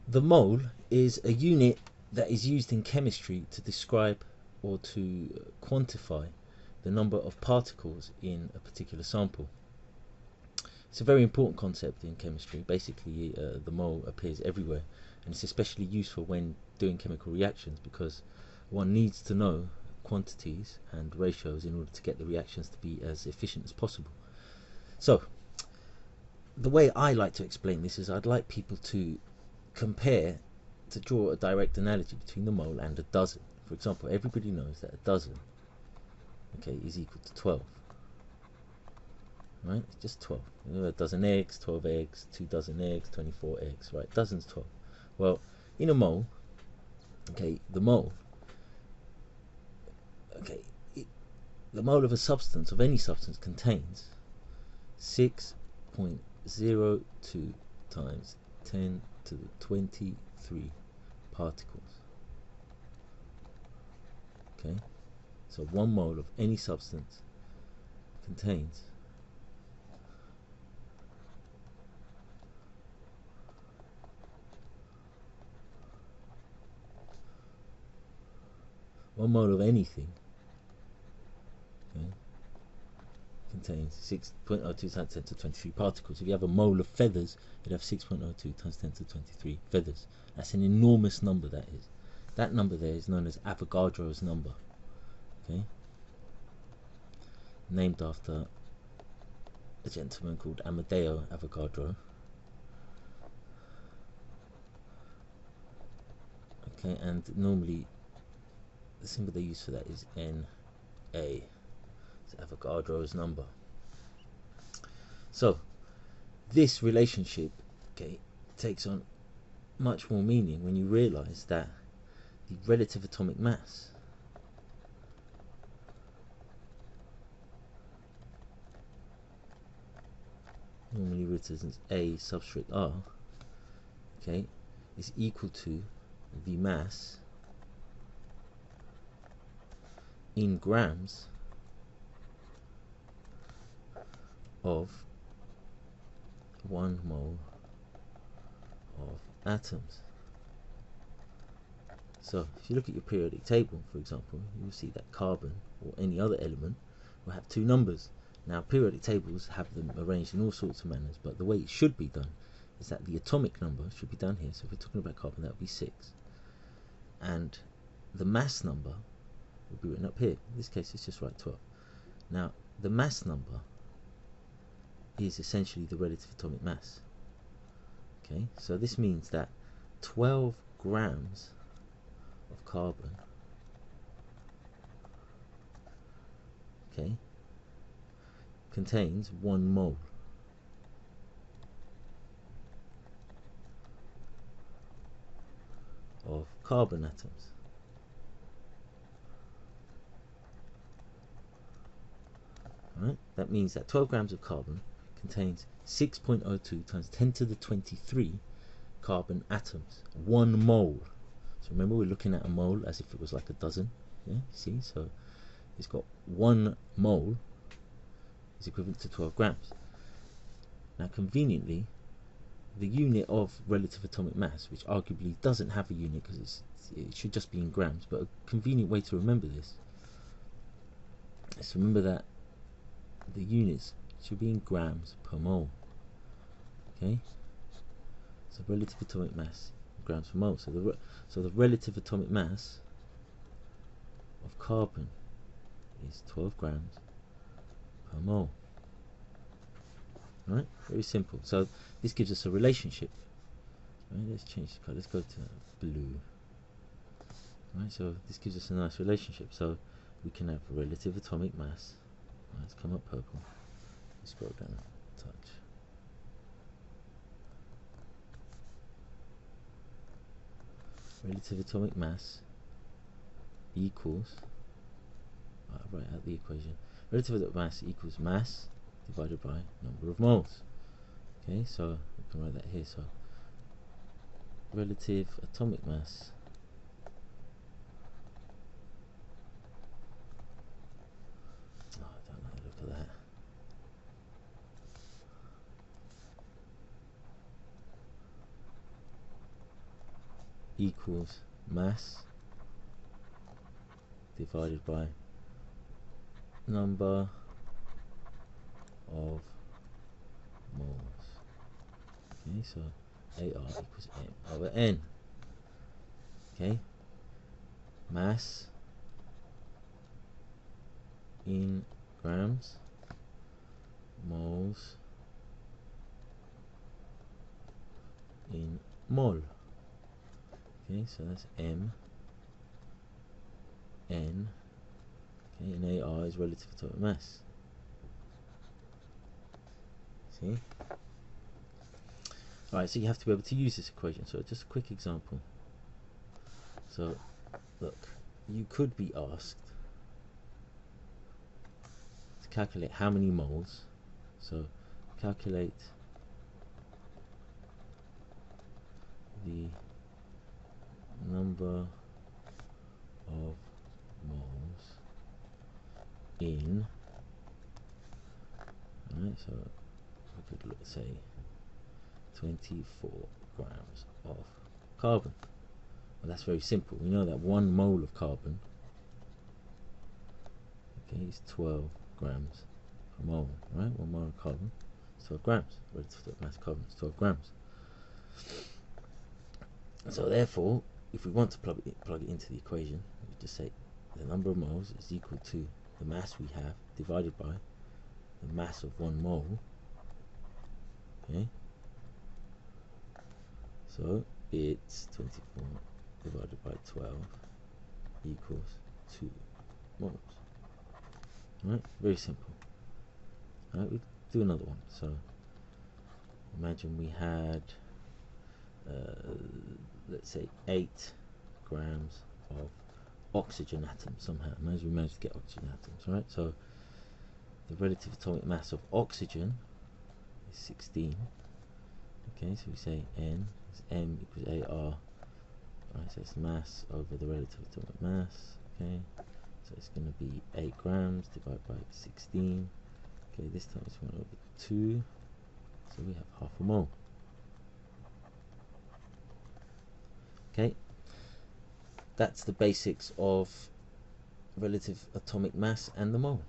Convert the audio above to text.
The mole is a unit that is used in chemistry to describe or to quantify the number of particles in a particular sample. It's a very important concept in chemistry. Basically, the mole appears everywhere, and it's especially useful when doing chemical reactions because one needs to know quantities and ratios in order to get the reactions to be as efficient as possible. So, the way I like to explain this is I'd like people to draw a direct analogy between the mole and a dozen. For example, everybody knows that a dozen, okay, is equal to 12. Right? It's just 12. You know, a dozen eggs, 12 eggs, 2 dozen eggs, 24 eggs, right? Dozens, 12. Well, in a mole, okay, the mole of a substance, of any substance, contains 6.02 times 10 to the 23 particles. Okay, so 1 mole of any substance contains 1 mole of anything, okay, contains 6.02 times 10 to 23 particles. If you have a mole of feathers, you'd have 6.02 times 10 to 23 feathers. That's an enormous number, that is. That number there is known as Avogadro's number, okay, named after a gentleman called Amadeo Avogadro. Okay, and normally the symbol they use for that is Na. It's Avogadro's number. So this relationship, okay, takes on much more meaning when you realize that the relative atomic mass normally written as A subscript R, okay, is equal to the mass in grams of 1 mole of atoms. So if you look at your periodic table, for example, you will see that carbon or any other element will have 2 numbers. Now, periodic tables have them arranged in all sorts of manners, but the way it should be done is that the atomic number should be down here. So if we're talking about carbon, that would be 6, and the mass number would be written up here. In this case, it's just right 12. Now, the mass number is essentially the relative atomic mass. Okay, so this means that 12 grams of carbon, okay, contains 1 mole of carbon atoms. Right? That means that 12 grams of carbon contains 6.02 times 10 to the 23 carbon atoms, 1 mole. So remember, we're looking at a mole as if it was like a dozen. Yeah, see, so it's got 1 mole is equivalent to 12 grams. Now, conveniently, the unit of relative atomic mass, which arguably doesn't have a unit because it should just be in grams, but a convenient way to remember this is to remember that the units should be in grams per mole. Okay, so relative atomic mass grams per mole. So the relative atomic mass of carbon is 12 grams per mole. Right, very simple. So this gives us a relationship. Right, let's change the color. Let's go to blue. Right, so this gives us a nice relationship. So we can have relative atomic mass. Right, let's come up purple. Let's scroll down a touch. Relative atomic mass equals, write out the equation. Relative atomic mass equals mass divided by number of moles. Okay, so we can write that here. So relative atomic mass I don't like the look of that. equals mass divided by number of moles. Okay, so AR equals M over N. Okay, mass in grams, moles in mole. Okay, so that's M, N, okay, and AR is relative atomic mass. See? Alright, so you have to be able to use this equation. So just a quick example. So look, you could be asked to calculate how many moles. So calculate the number of moles in, right, so we could say 24 grams of carbon. Well, that's very simple. We know that 1 mole of carbon, okay, is 12 grams per mole, right? 1 mole of carbon is 12 grams. Relative to mass carbon is 12 grams. So therefore, if we want to plug it into the equation, we just say the number of moles is equal to the mass we have divided by the mass of 1 mole. Okay, so it's 24 divided by 12 equals 2 moles. Right, very simple. Right, we'll do another one. So imagine we had let's say 8 grams of oxygen atoms somehow. Imagine we managed to get oxygen atoms, right? So the relative atomic mass of oxygen is 16. Okay, so we say N is M equals AR. Right, so it's mass over the relative atomic mass. Okay, so it's going to be 8 grams divided by 16. Okay, this time it's 1 over 2. So we have half a mole. Okay, that's the basics of relative atomic mass and the mole.